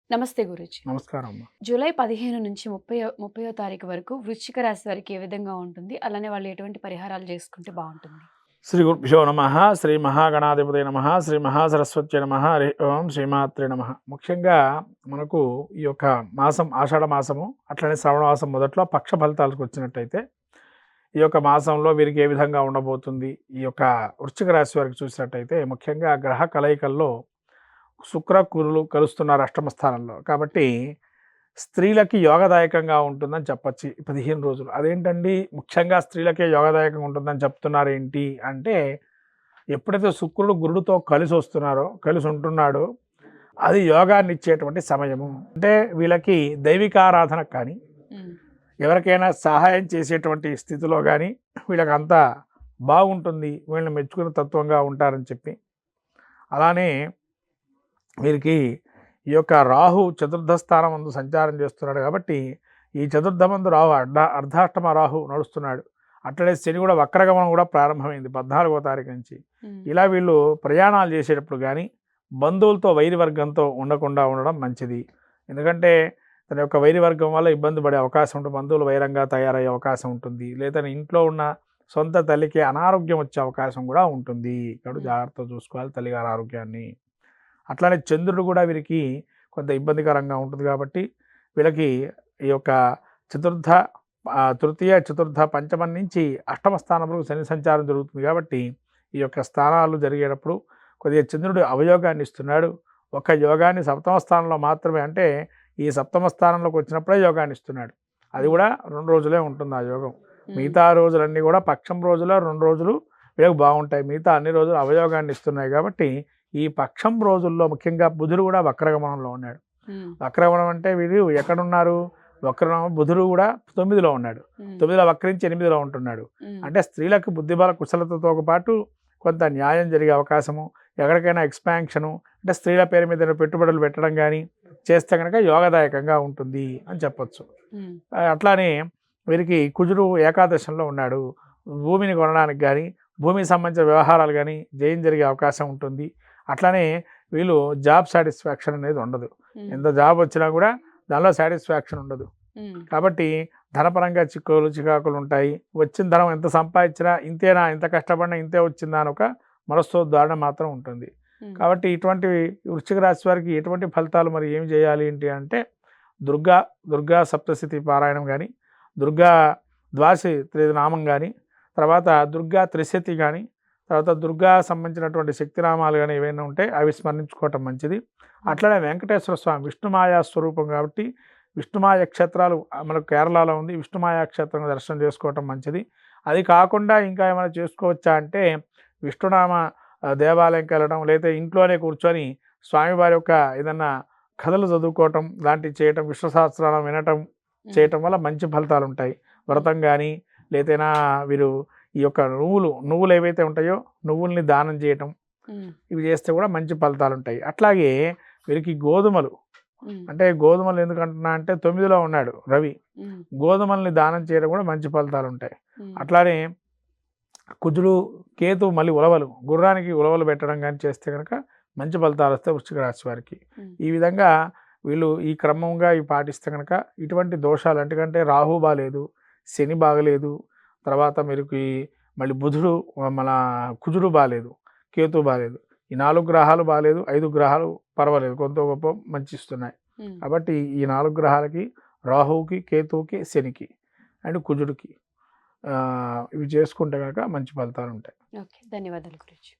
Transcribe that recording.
నమస్తే గురూజీ. నమస్కారం అమ్మ. జూలై 15 నుంచి 30వ తారీఖు వరకు వృశ్చిక రాశి వారికి ఏ విధంగా ఉంటుంది? అలానే వాళ్ళు ఎటువంటి పరిహారాలు చేసుకుంటే బావుంటుంది? శ్రీ గురుభ్యో నమ. శ్రీ మహాగణాధిపతి నమ. శ్రీ మహాసరస్వతి నమ. హరి ఓం శ్రీమాత్రే నమ. ముఖ్యంగా మనకు ఈ యొక్క మాసం ఆషాఢ మాసము, అట్లనే శ్రవణ మాసం మొదట్లో పక్ష ఫలితాలకు వచ్చినట్టయితే ఈ యొక్క మాసంలో వీరికి ఏ విధంగా ఉండబోతుంది, ఈ యొక్క వృశ్చిక రాశి వారికి చూసినట్టయితే ముఖ్యంగా గ్రహ కలయికల్లో శుక్ర కురులు కలుస్తున్నారు అష్టమ స్థానంలో. కాబట్టి స్త్రీలకి యోగదాయకంగా ఉంటుందని చెప్పచ్చు 15 రోజులు. అదేంటండి ముఖ్యంగా స్త్రీలకే యోగదాయకంగా ఉంటుందని చెప్తున్నారు ఏంటి అంటే, ఎప్పుడైతే శుక్రుడు గురుడితో కలిసి ఉంటున్నాడో అది యోగాన్ని ఇచ్చేటువంటి సమయము. అంటే వీళ్ళకి దైవికారాధన కానీ హ్మ్. ఎవరికైనా సహాయం చేసేటువంటి స్థితిలో కానీ వీళ్ళకి అంతా బాగుంటుంది, వీళ్ళని మెచ్చుకునే తత్వంగా ఉంటారని చెప్పి. అలానే వీరికి ఈ యొక్క రాహు చతుర్థ స్థానం ముందు సంచారం చేస్తున్నాడు కాబట్టి ఈ చతుర్థమందు రాహు అర్ధాష్టమ రాహు నడుస్తున్నాడు. అట్లనే శని కూడా వక్రగమనం కూడా ప్రారంభమైంది 14వ తారీఖు నుంచి. ఇలా వీళ్ళు ప్రయాణాలు చేసేటప్పుడు కానీ బంధువులతో వైరివర్గంతో ఉండకుండా ఉండడం మంచిది. ఎందుకంటే తన యొక్క వైరివర్గం వల్ల ఇబ్బంది పడే అవకాశం ఉంటుంది, బంధువులు వైరంగా తయారయ్యే అవకాశం ఉంటుంది, లేదా ఇంట్లో ఉన్న సొంత తల్లికి అనారోగ్యం వచ్చే అవకాశం కూడా ఉంటుంది. ఇక్కడ జాగ్రత్తగా చూసుకోవాలి తల్లిగారి ఆరోగ్యాన్ని. అట్లానే చంద్రుడు కూడా వీరికి కొంత ఇబ్బందికరంగా ఉంటుంది కాబట్టి వీళ్ళకి ఈ యొక్క తృతీయ చతుర్థ పంచమం నుంచి అష్టమ స్థానంలో శని సంచారం జరుగుతుంది కాబట్టి ఈ యొక్క స్థానాలు జరిగేటప్పుడు కొద్దిగా చంద్రుడు అవయోగాన్ని ఇస్తున్నాడు. ఒక యోగాన్ని సప్తమ స్థానంలో మాత్రమే, అంటే ఈ సప్తమ స్థానంలోకి వచ్చినప్పుడే యోగాన్ని ఇస్తున్నాడు. అది కూడా 2 రోజులే ఉంటుంది ఆ యోగం. మిగతా రోజులన్నీ కూడా పక్షం రోజులో 2 రోజులు వీళ్ళకి బాగుంటాయి, మిగతా అన్ని రోజులు అవయోగాన్ని ఇస్తున్నాయి. కాబట్టి ఈ పక్షం రోజుల్లో ముఖ్యంగా బుధుడు కూడా వక్రగమనంలో ఉన్నాడు. వక్రగమనం అంటే వీరు ఎక్కడున్నారు, వక్రగమనం బుధుడు కూడా 9లో ఉన్నాడు, 9లో వక్రించి 8లో ఉంటున్నాడు. అంటే స్త్రీలకు బుద్ధిబల కుశలతతో పాటు కొంత న్యాయం జరిగే అవకాశము, ఎక్కడికైనా ఎక్స్పాన్షను, అంటే స్త్రీల పేరు మీద పెట్టుబడులు పెట్టడం కానీ చేస్తే కనుక యోగదాయకంగా ఉంటుంది అని చెప్పొచ్చు. అట్లానే వీరికి కుజుడు ఏకాదశంలో ఉన్నాడు. భూమిని కొనడానికి కానీ భూమికి సంబంధించిన వ్యవహారాలు కానీ జయం జరిగే అవకాశం ఉంటుంది. అట్లానే వీళ్ళు జాబ్ సాటిస్ఫాక్షన్ అనేది ఉండదు, ఎంత జాబ్ వచ్చినా కూడా దానిలో సాటిస్ఫాక్షన్ ఉండదు. కాబట్టి ధనపరంగా చికాకులు ఉంటాయి. వచ్చిన ధనం ఎంత సంపాదించినా ఇంతేనా, ఎంత కష్టపడినా ఇంతే వచ్చిందా అని ఒక మనస్తోద్ధారణ మాత్రం ఉంటుంది. కాబట్టి ఇటువంటి వృశ్చిక రాశి వారికి ఎటువంటి ఫలితాలు మరి ఏమి చేయాలి ఏంటి అంటే, దుర్గా సప్తశతి పారాయణం కానీ, దుర్గా ద్వాదశి నామం కానీ, తర్వాత దుర్గా త్రిశతి కానీ, తర్వాత దుర్గా సంబంధించినటువంటి శక్తినామాలు కానీ ఏవైనా ఉంటే అవి స్మరించుకోవటం మంచిది. అట్లనే వెంకటేశ్వర స్వామి విష్ణుమాయా స్వరూపం కాబట్టి విష్ణుమాయ క్షేత్రాలు మనకు కేరళలో ఉంది, విష్ణుమాయా క్షేత్రం దర్శనం చేసుకోవటం మంచిది. అది కాకుండా ఇంకా ఏమైనా చేసుకోవచ్చా అంటే విష్ణునామ దేవాలయంకి వెళ్ళడం, లేదా ఇంట్లోనే కూర్చొని స్వామివారి యొక్క ఏదన్నా కథలు చదువుకోవటం లాంటివి చేయటం, విష్ణు సహస్రనామం వినటం చేయటం వల్ల మంచి ఫలితాలు ఉంటాయి. వ్రతం కానీ లేదైనా వీరు ఈ యొక్క నువ్వులు ఏవైతే ఉంటాయో నువ్వుల్ని దానం చేయటం, ఇవి చేస్తే కూడా మంచి ఫలితాలు ఉంటాయి. అట్లాగే వీరికి గోధుమలు, అంటే గోధుమలు ఎందుకంటున్నా అంటే 9లో ఉన్నాడు రవి, గోధుమల్ని దానం చేయడం కూడా మంచి ఫలితాలు ఉంటాయి. అట్లానే కుజుడు కేతు మళ్ళీ గుర్రానికి ఉలవలు పెట్టడం కానీ చేస్తే కనుక మంచి ఫలితాలు వస్తాయి వృశ్చిక రాశి వారికి. ఈ విధంగా వీళ్ళు ఈ క్రమంగా ఇవి పాటిస్తే కనుక ఇటువంటి దోషాలు, ఎందుకంటే రాహు బాగాలేదు, శని బాగలేదు, తర్వాత మీకు మళ్ళీ బుధుడు మన కుజుడు బాగాలేదు, కేతు బాగాలేదు, ఈ 4 గ్రహాలు బాగాలేదు, 5 గ్రహాలు పర్వాలేదు, కొంత గొప్ప మంచి ఇస్తున్నాయి. కాబట్టి ఈ 4 గ్రహాలకి, రాహువుకి, కేతువుకి, శనికి అండ్ కుజుడికి ఇవి చేసుకుంటే కనుక మంచి ఫలితాలు ఉంటాయి. ఓకే, ధన్యవాదాలు గురూజీ.